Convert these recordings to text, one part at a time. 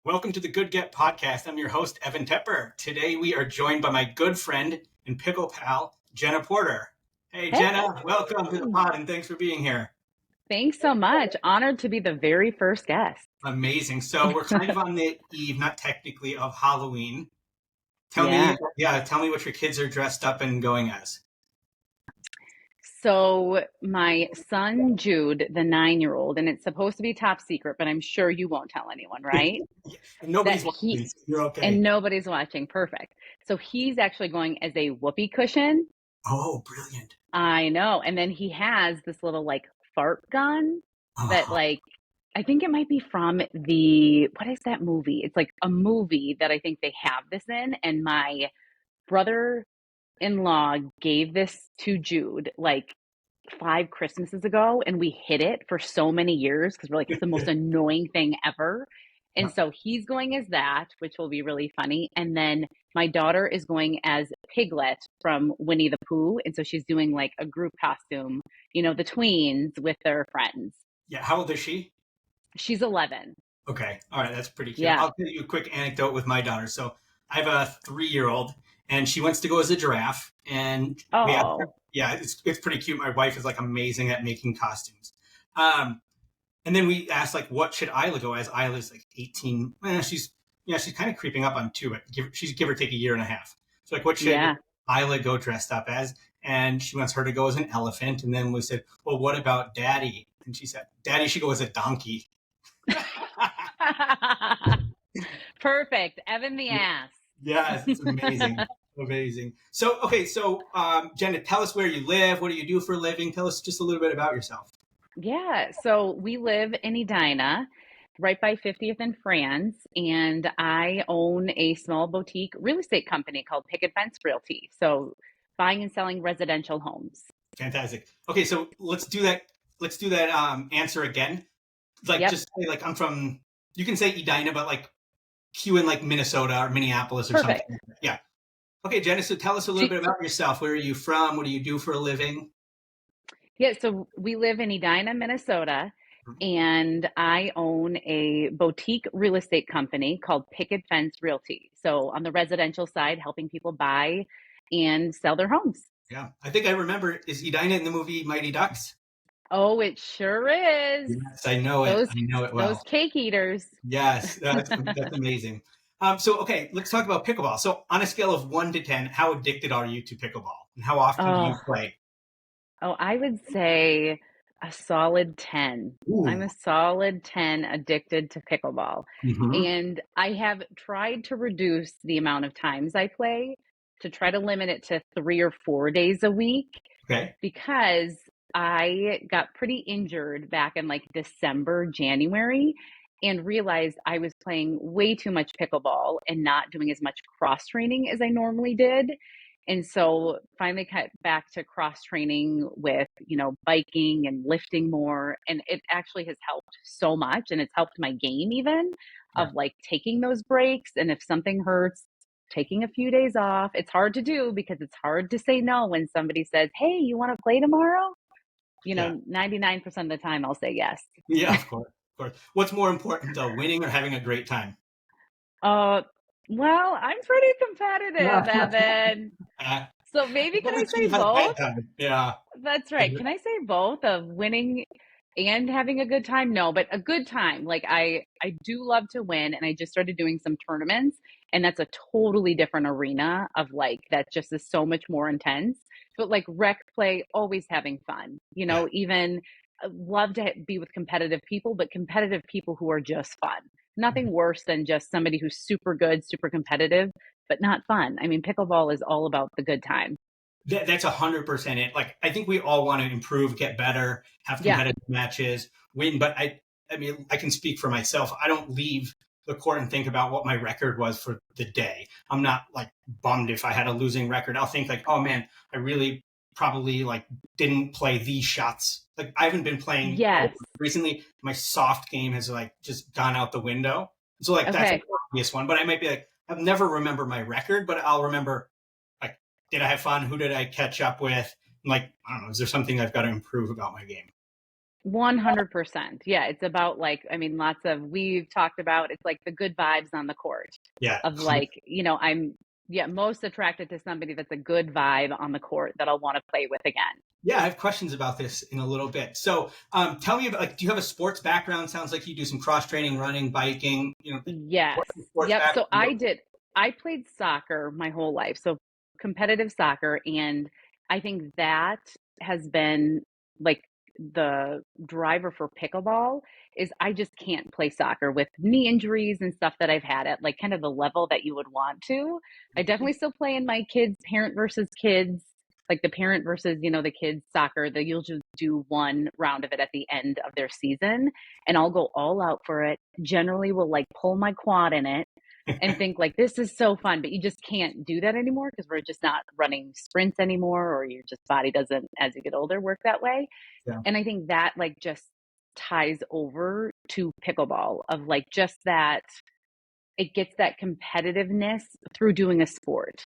Welcome to the Good Get Podcast. I'm your host, Evan Tepper. Today we are joined by my good friend and pickle pal, Genna Porter. Hey, Hey, Genna, welcome to the pod and thanks for being here. thanks so much. Honored to be the very first guest. Amazing. So we're kind of on the eve, not technically, of Halloween. Tell Yeah. me, tell me what your kids are dressed up and going as. So my son Jude, the 9-year-old, and it's supposed to be top secret, but I'm sure you won't tell anyone, right? And That nobody's he watching, so you're and okay. nobody's watching. Perfect. So he's actually going as a whoopee cushion. Oh, brilliant. I know. And then he has this little like fart gun that Uh, I think it might be from the what is that movie? It's like a movie that I think they have this in, and my brother-in-law gave this to Jude like 5 Christmases ago, and we hid it for so many years because we're like, it's the most annoying thing ever. And so he's going as that, which will be really funny. And then my daughter is going as Piglet from Winnie the Pooh. And so she's doing like a group costume, the tweens with their friends. yeah, how old is she? She's 11. Okay. All right. That's pretty cute. Yeah. I'll tell you a quick anecdote with my daughter. So I have a 3-year-old and she wants to go as a giraffe. And we have, Oh, yeah, it's pretty cute. My wife is like amazing at making costumes. Um, and then we asked like, what should Isla go as? Isla's like 18. She's kind of creeping up on 2, but she's give or take a year and a half. So like, what should yeah. Isla go dressed up as? And she wants her to go as an elephant. And then we said, well, what about Daddy? And she said, Daddy should go as a donkey. Perfect. Evan the ass. Yes, it's amazing. Amazing. So Jenna, tell us where you live. What do you do for a living? Tell us just a little bit about yourself. Yeah, so we live in Edina, right by 50th and France, and I own a small boutique real estate company called Picket Fence Realty. So buying and selling residential homes. Fantastic. Okay, so let's do that. Let's do that answer again. Like Yep, just say like I'm from you can say Edina, but like Q in like Minnesota or Minneapolis or something. perfect. Yeah. Okay, Jenna, so tell us a little She, bit about yourself. Where are you from? What do you do for a living? yeah, so we live in Edina, Minnesota, and I own a boutique real estate company called Picket Fence Realty. So on the residential side, helping people buy and sell their homes. Yeah. I think I remember is Edina in the movie Mighty Ducks? Oh, it sure is. Yes, I know it. Those I know it those well. cake eaters. Yes, that's amazing. Okay, let's talk about pickleball. So, on a scale of 1 to 10, how addicted are you to pickleball, and how often do you Oh, play? I would say a solid 10. I'm Ooh. a solid 10 addicted to pickleball. Hmm. And I have tried to reduce the amount of times I play to try to limit it to 3 or 4 days a week Okay. because I got pretty injured back in like December, January, and realized I was playing way too much pickleball and not doing as much cross training as I normally did. And so finally cut back to cross training with, biking and lifting more. And it actually has helped so much. And it's helped my game even Yeah. of like taking those breaks. And if something hurts, taking a few days off. It's hard to do because it's hard to say no when somebody says, "Hey, you want to play tomorrow?" Yeah. 99% of the time I'll say yes. Yeah. Of course. Of course. What's more important, though, winning or having a great time? Uh, well, I'm pretty competitive, Yeah. Evan. As So maybe can long I as say you had a bad both? time. Yeah. That's right. Can I say both of winning and having a good time? No, but a good time. Like I do love to win and I just started doing some tournaments and that's a totally different arena of like that just is so much more intense. But like rec play always having fun. Yeah. Even love to be with competitive people, but competitive people who are just fun. Nothing worse than just somebody who's super good, super competitive, but not fun. I mean, pickleball is all about the good time. That's 100% it. Like, I think we all want to improve, get better, have Yeah. competitive matches, win. But I mean, I can speak for myself. I don't leave the court and think about what my record was for the day. I'm not like bummed if I had a losing record. I'll think like, oh man, I really probably like didn't play these shots. Like, I haven't been playing Yes. recently. My soft game has like just gone out the window. So like that's an Okay. obvious one. But I might be like, I'll never remember my record, but I'll remember like, did I have fun? Who did I catch up with? Like, I don't know. Is there something I've got to improve about my game? 100%. Yeah, it's about like, I mean, lots of, we've talked about, it's like the good vibes on the court Yeah. of like, I'm, yeah, most attracted to somebody that's a good vibe on the court that I'll want to play with again. Yeah, I have questions about this in a little bit. So, tell me about, like, do you have a sports background? Sounds like you do some cross training, running, biking. Yes. What's the sports Yep. So background? I played soccer my whole life. So competitive soccer. And I think that has been like the driver for pickleball is I just can't play soccer with knee injuries and stuff that I've had at like kind of the level that you would want to. I definitely still play in my kids, parent versus kids, like the parent versus, the kids soccer, that you'll just do one round of it at the end of their season and I'll go all out for it. Generally will like pull my quad in it and think like this is so fun, but you just can't do that anymore because we're just not running sprints anymore or your just body doesn't as you get older work that way. Yeah. And I think that like just ties over to pickleball of like just that it gets that competitiveness through doing a sport.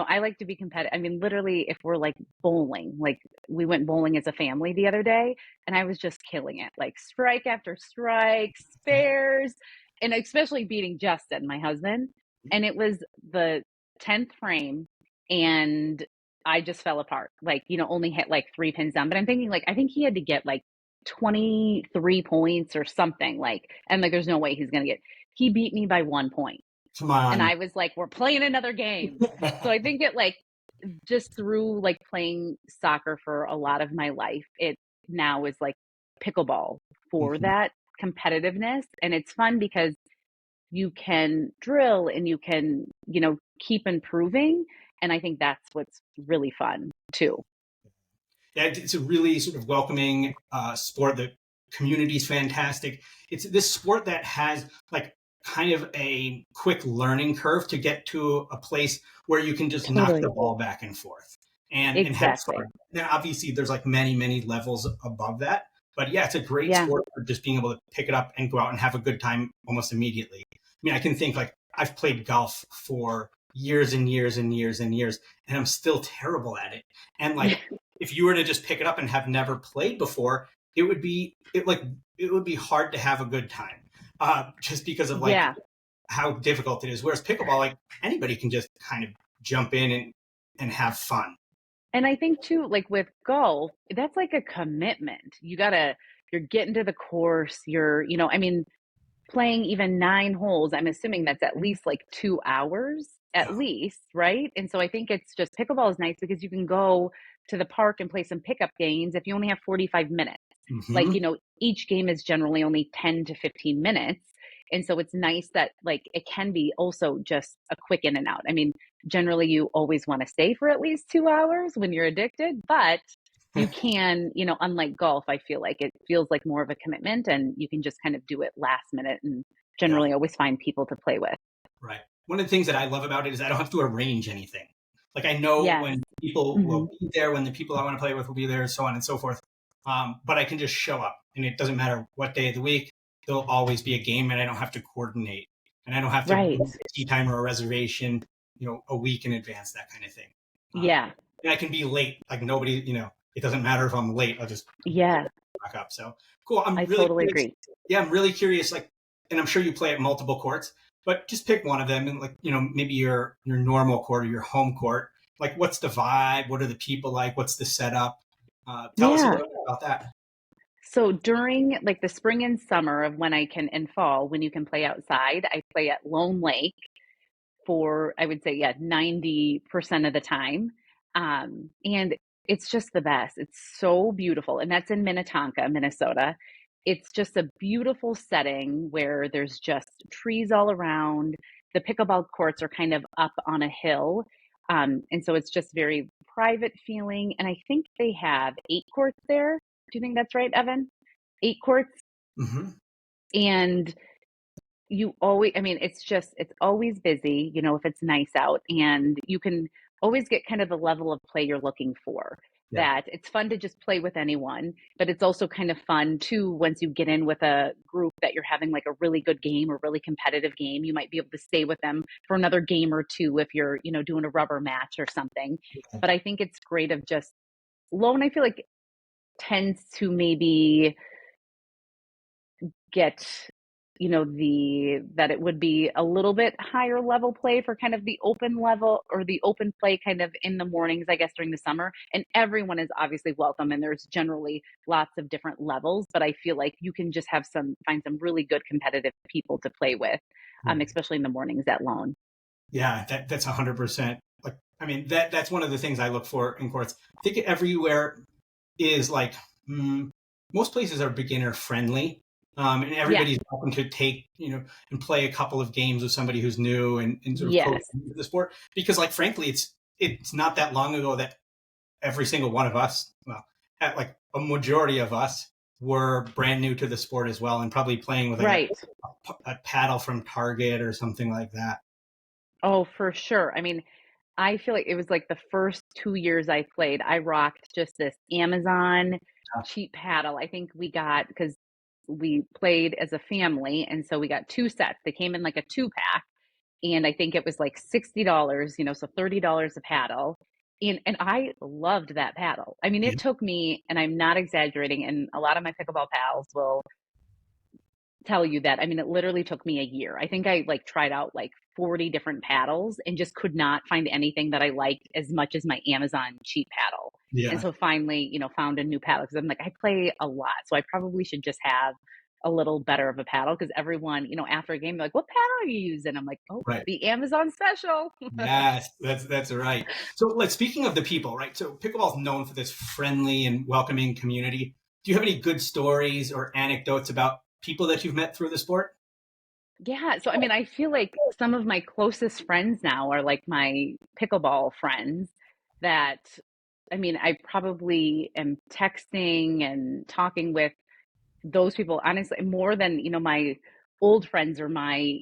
I like to be competitive. I mean, literally, if we're like bowling, like we went bowling as a family the other day, and I was just killing it, like strike after strike, spares, and especially beating Justin, my husband. And it was the 10th frame, and I just fell apart. Like, only hit like 3 pins down. But I'm thinking, like, I think he had to get like 23 points or something, like, and like, there's no way he's going to get he beat me by 1 point. Come And on. I was like, we're playing another game. So I think it like just through like playing soccer for a lot of my life, it now is like pickleball for Mhm. that competitiveness. And it's fun because you can drill and you can, keep improving. And I think that's what's really fun too. Yeah, it's a really sort of welcoming sport. The community's fantastic. It's this sport that has like kind of a quick learning curve to get to a place where you can just knock the Totally. ball back and forth and have fun. Exactly. Now, obviously, there's like many levels above that, but yeah, it's a great Yeah. sport for just being able to pick it up and go out and have a good time almost immediately. I mean, I can think like I've played golf for years and years and years and years, and I'm still terrible at it. And like if you were to just pick it up and have never played before, it would be hard to have a good time, just because of like Yeah. how difficult it is. Whereas pickleball, like anybody can just kind of jump in and have fun. And I think too, like with golf, that's like a commitment. You're getting to the course, I mean, playing even 9 holes, I'm assuming that's at least like 2 hours at Yeah. least, right? And so I think it's just pickleball is nice because you can go to the park and play some pickup games if you only have 45 minutes. Like, Hmm. each game is generally only 10 to 15 minutes. And so it's nice that like it can be also just a quick in and out. I mean, generally you always want to stay for at least 2 hours when you're addicted, but you can, unlike golf, I feel like it feels like more of a commitment and you can just kind of do it last minute and Yeah. generally always find people to play with. Right. One of the things that I love about it is I don't have to arrange anything. Like I know Yes. when people will Hmm. be there, when the people I want to play with will be there, so on and so forth. But I can just show up, and it doesn't matter what day of the week. There'll always be a game, and I don't have to coordinate, and I don't have to Right. book a tea time or a reservation, a week in advance, that kind of thing. Yeah. And I can be late, like nobody, it doesn't matter if I'm late. I'll just Yeah. back up. So cool. I'm I really totally curious. agree. Yeah, I'm really curious. Like, and I'm sure you play at multiple courts, but just pick one of them, and like, maybe your normal court or your home court. Like, what's the vibe? What are the people like? What's the setup? Tell us a Yeah. little bit about that. So during like the spring and summer of when I can and fall, when you can play outside, I play at Lone Lake for I would say, yeah, 90% of the time. And it's just the best. It's so beautiful. And that's in Minnetonka, Minnesota. It's just a beautiful setting where there's just trees all around. The pickleball courts are kind of up on a hill. And so it's just very private feeling. And I think they have 8 courts there. Do you think that's right, Evan? 8 courts. Hmm. And you always I mean it's always busy, if it's nice out and you can always get kind of the level of play you're looking for. Yeah. That it's fun to just play with anyone, but it's also kind of fun too once you get in with a group that you're having like a really good game or really competitive game. You might be able to stay with them for another game or two if you're, doing a rubber match or something. But I think it's great of just Lone, I feel like tends to maybe get, that it would be a little bit higher level play for kind of the open level or the open play kind of in the mornings, I guess, during the summer. And everyone is obviously welcome, and there's generally lots of different levels, but I feel like you can just find some really good competitive people to play with, especially in the mornings at Lone. Yeah, that's 100%. Like, I mean, that's one of the things I look for in courts. I think everywhere is like, most places are beginner friendly, and Yeah. everybody's welcome to take, and play a couple of games with somebody who's new and sort of coach Yes. the sport. Because, like, frankly, it's not that long ago that every single one of us, well, like a majority of us, were brand new to the sport as well, and probably playing with like Right. a paddle from Target or something like that. Oh, for sure. I mean, I feel like it was like the first 2 years I played, I rocked just this Amazon cheap paddle. I think we got because we played as a family, and so we got 2 sets. They came in like a 2-pack, and I think it was like $60, so $30 a paddle. And I loved that paddle. I mean, Yeah, it took me, and I'm not exaggerating, and a lot of my pickleball pals will tell you that. I mean, it literally took me a year. I think I like tried out like 40 different paddles and just could not find anything that I liked as much as my Amazon cheap paddle. And yeah, so finally, found a new paddle because I'm like, I play a lot. So I probably should just have a little better of a paddle because everyone, after a game, they're like, what paddle are you using? I'm like, oh, right. the Amazon special. Yes, that's right. So, like, speaking of the people, right? So, pickleball is known for this friendly and welcoming community. Do you have any good stories or anecdotes about people that you've met through the sport? Yeah, so I mean, I feel like some of my closest friends now are like my pickleball friends that I mean, I probably am texting and talking with those people honestly more than, my old friends or my,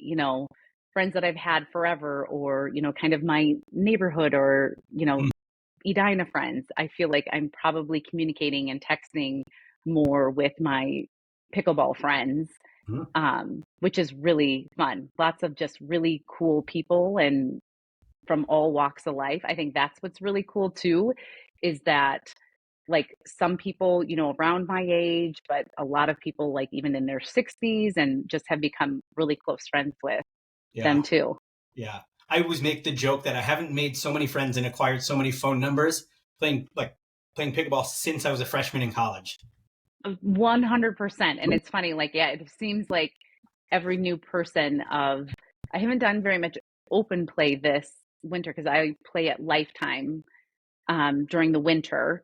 friends that I've had forever or, kind of my neighborhood or, Edina friends. I feel like I'm probably communicating and texting more with my pickleball friends, Mhm. which is really fun. Lots of just really cool people and from all walks of life. I think that's what's really cool too, is that like some people, around my age, but a lot of people like even in their 60s and just have become really close friends with Yeah, them too. yeah. I always make the joke that I haven't made so many friends and acquired so many phone numbers playing pickleball since I was a freshman in college. 100%. And it's funny, like, yeah, it seems like every new person of, I haven't done very much open play this winter because I play at Lifetime during the winter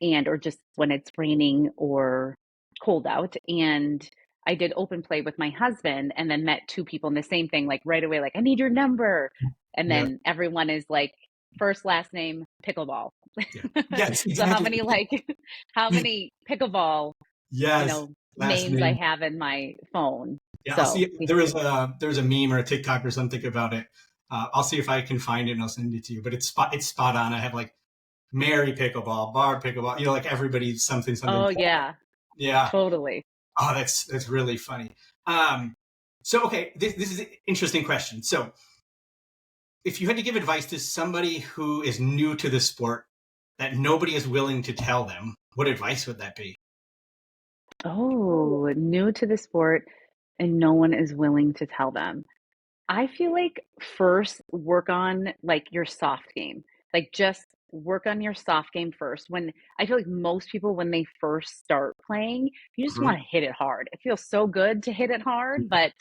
and or just when it's raining or cold out. And I did open play with my husband and then met 2 people and the same thing, like right away, like, I need your number. And Yeah, then everyone is like, first, last name, pickleball. yeah. Yes, So how exactly. many like how many pickleball, Yes, last names I name. have in my phone. Yeah, I'll So see. There was a meme or a TikTok or something about it. I'll see if I can find it and I'll send it to you. But it's spot on. I have like Mary pickleball, Barb pickleball. Like everybody's something something. oh yeah, Yeah. totally. Oh, that's really funny. Um, so okay, this is an interesting question. So if you had to give advice to somebody who is new to the sport that nobody is willing to tell them, what advice would that be? Oh, new to the sport and no one is willing to tell them. I feel like first work on like your soft game. Like just work on your soft game first. When I feel like most people when they first start playing, you just Mhm. want to hit it hard. It feels so good to hit it hard, but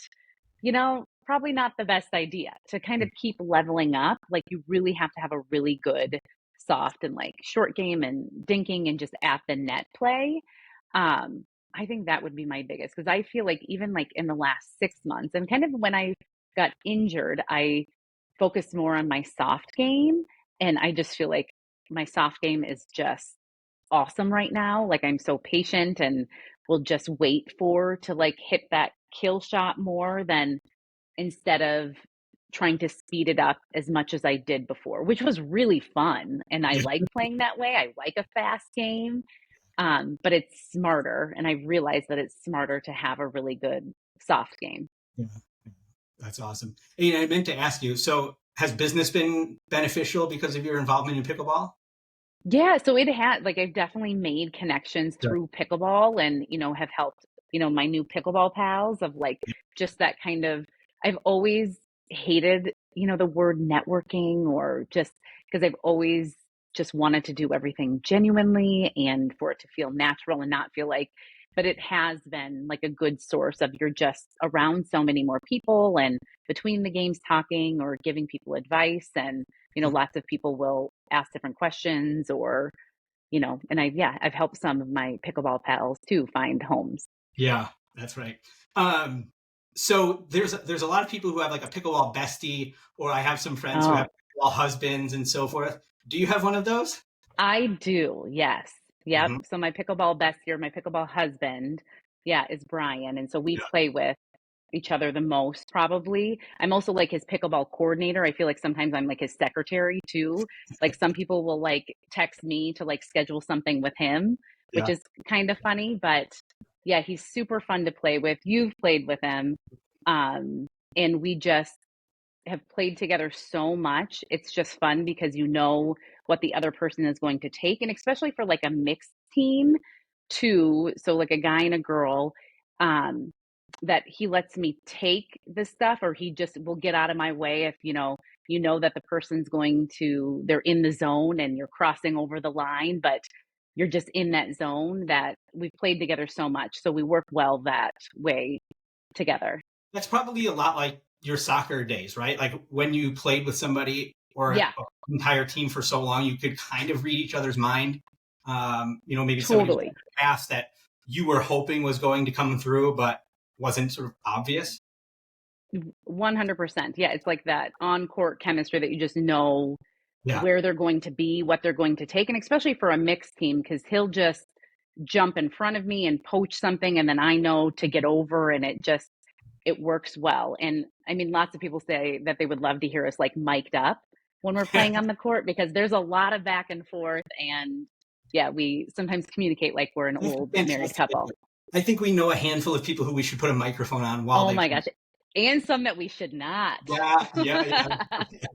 probably not the best idea to kind of keep leveling up. Like you really have to have a really good soft and like short game and dinking and just at the net play. Um, I think that would be my biggest because I feel like even like in the last 6 months and kind of when I got injured, I focused more on my soft game. And I just feel like my soft game is just awesome right now. Like I'm so patient and will just wait for to like hit that kill shot more than instead of trying to speed it up as much as I did before, which was really fun. And I Yeah, like playing that way. I like a fast game, but it's smarter. And I realized that it's smarter to have a really good soft game. yeah, that's awesome. Hey, I meant to ask you. So, has business been beneficial because of your involvement in pickleball? Yeah, so it had like I've definitely made connections Sure. through pickleball and, have helped, my new pickleball pals of like just that kind of I've always hated, the word networking or just because I've always just wanted to do everything genuinely and for it to feel natural and not feel like but it has been like a good source of you're just around so many more people and between the games talking or giving people advice and lots of people will ask different questions or, and I've helped some of my pickleball pals too find homes. Yeah, that's right. Um, so there's a lot of people who have like a pickleball bestie, or I have some friends who have Oh, pickleball husbands and so forth. Do you have one of those? I do. Yes. Yep. Hmm. So my pickleball bestie or my pickleball husband, yeah, is Brian. And so we Yeah. play with each other the most probably. I'm also like his pickleball coordinator. I feel like sometimes I'm like his secretary too. Like some people will like text me to like schedule something with him, which Yeah. is kind of funny, but yeah, he's super fun to play with. You've played with him. Um and we just have played together so much. It's just fun because you know what the other person is going to take, and especially for like a mixed team too. So like a guy and a girl, um, that he lets me take the stuff, or he just will get out of my way if that the person's going to they're in the zone and you're crossing over the line, but you're just in that zone that we've played together so much. So we work well that way together. That's probably a lot like your soccer days, right? Like when you played with somebody or an Yeah, entire team for so long, you could kind of read each other's mind. Maybe somebody totally. asked that you were hoping was going to come through, but wasn't sort of obvious. 100%. Yeah, it's like that on-court chemistry that you just know Yeah. where they're going to be, what they're going to take, and especially for a mixed team, because he'll just jump in front of me and poach something, and then I know to get over, and it works well. And I mean, lots of people say that they would love to hear us like mic'd up when we're playing on the court because there's a lot of back and forth, and yeah, we sometimes communicate like we're an That's a old married fantastic couple. idea. I think we know a handful of people who we should put a microphone on while Oh they my play. gosh, and some that we should not. Yeah, yeah,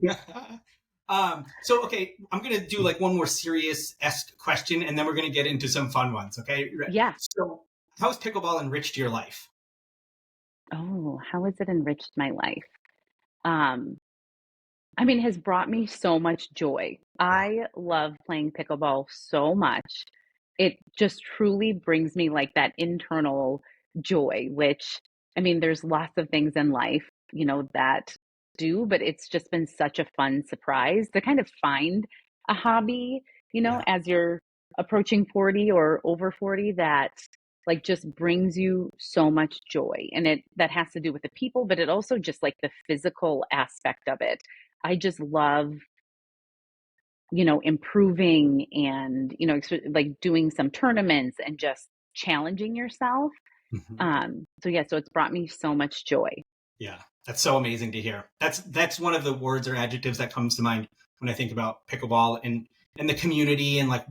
yeah. So okay, I'm gonna do like one more serious-esque question, and then we're gonna get into some fun ones. Okay. Yeah. So, how's pickleball enriched your life? Oh, how has it enriched my life? Um, I mean, it has brought me so much joy. Yeah. I love playing pickleball so much. It just truly brings me like that internal joy, which I mean, there's lots of things in life, that do, but it's just been such a fun surprise to kind of find a hobby, Yeah. as you're approaching 40 or over 40 that like just brings you so much joy. And it that has to do with the people, but it also just like the physical aspect of it. I just love, improving and, like doing some tournaments and just challenging yourself. Mhm. So yeah, so it's brought me so much joy. Yeah, that's so amazing to hear. That's one of the words or adjectives that comes to mind when I think about pickleball and the community and like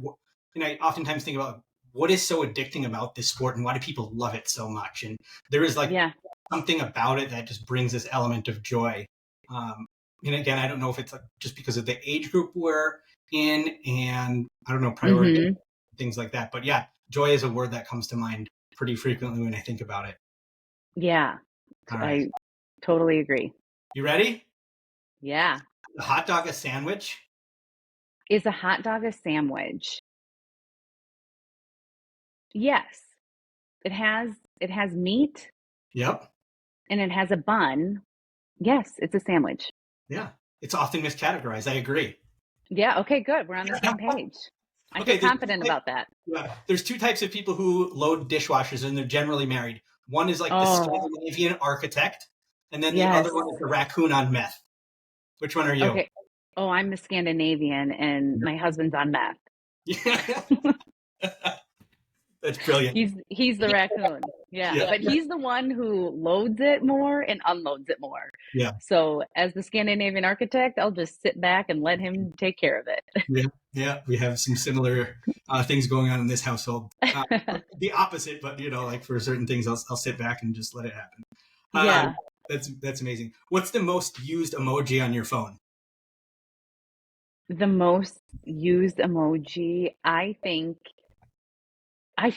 and I oftentimes think about what is so addicting about this sport and why do people love it so much? And there is like Yeah. something about it that just brings this element of joy. Um, and again, I don't know if it's like just because of the age group we're in and I don't know, priority, Hmm. things like that. But yeah, joy is a word that comes to mind pretty frequently when I think about it. Yeah. All right. I totally agree. You ready? Yeah. A hot dog a sandwich? Is a hot dog a sandwich? Yes. It has meat Yep. and it has a bun. Yes, it's a sandwich. Yeah. It's often miscategorized. I agree. Yeah, okay, good. We're on the same page. I feel Okay. confident about that. There's two types of people who load dishwashers, and they're generally married. One is like the Oh, Scandinavian architect, and then the other yes. one is the raccoon on meth. Which one are you? Okay. Oh, I'm the Scandinavian and my husband's on meth. Yeah. That's brilliant. He's the raccoon. Yeah, Yeah. but he's the one who loads it more and unloads it more. Yeah. So, as the Scandinavian architect, I'll just sit back and let him take care of it. Yeah. Yeah. We have some similar things going on in this household. The opposite, but like for certain things, I'll sit back and just let it happen. Um, Yeah. that's amazing. What's the most used emoji on your phone? The most used emoji, I feel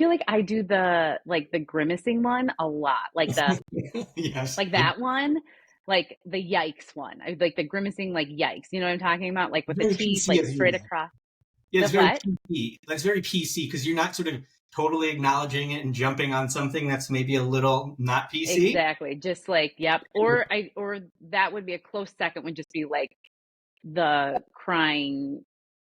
like I do the grimacing one a lot, Yes. like that one, like the yikes one. I like the grimacing, like yikes. You know what I'm talking about? Like with the Very teeth, PC like of you, straight though. across. Yeah, The it's very what? PC. That's very PC because you're not sort of totally acknowledging it and jumping on something that's maybe a little not PC. Exactly. Just like, yep. Or that would be a close second would just be like the crying,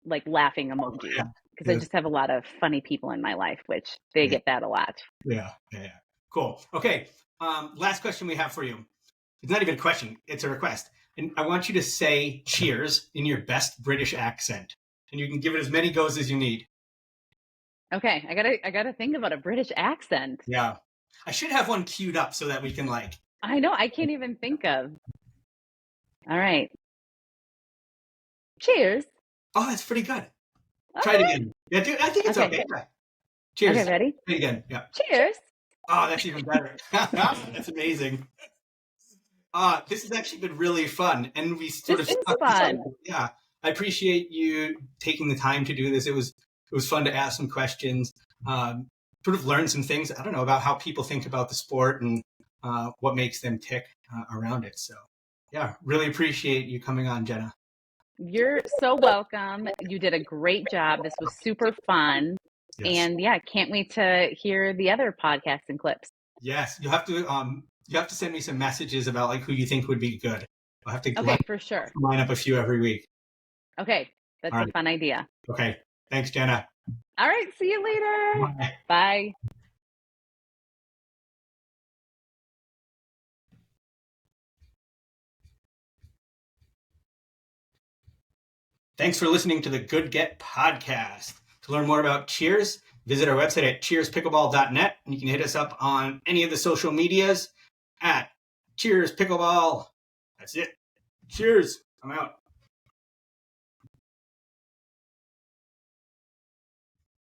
like laughing Yeah. emoji. Because I Yes. just have a lot of funny people in my life, which they Yeah. get that a lot. Yeah. Yeah. Yeah. Cool. Okay. Last question we have for you. It's not even a question, it's a request. And I want you to say cheers in your best British accent. And you can give it as many goes as you need. Okay, I gotta think about a British accent. Yeah. I should have one queued up so that we can like. I know, I can't even think of. All right. Cheers. Oh, that's pretty good. Try it Okay. again. Yeah, dude, I think it's Okay. okay. Yeah. Okay, Cheers. ready? Try it again. Yeah. Cheers. Oh, that's even better. That's amazing. This has actually been really fun, and we sort This of is stuck each other. fun. Yeah, I appreciate you taking the time to do this. It was fun to ask some questions, sort of learn some things. I don't know about how people think about the sport and what makes them tick around it. So, yeah, really appreciate you coming on, Genna. You're so welcome. You did a great job. This was super fun. Yes, And yeah, can't wait to hear the other podcasts and clips. yes. You have to send me some messages about like who you think would be good. I'll have to Okay, for sure. line up a few every week. Okay, All that's a right. fun idea. Okay. Thanks, Genna. All right, see you later. Bye. Bye. Thanks for listening to the Good Get podcast. To learn more about Cheers, visit our website at cheerspickleball.net, and you can hit us up on any of the social medias at Cheers Pickleball. That's it. Cheers. I'm out.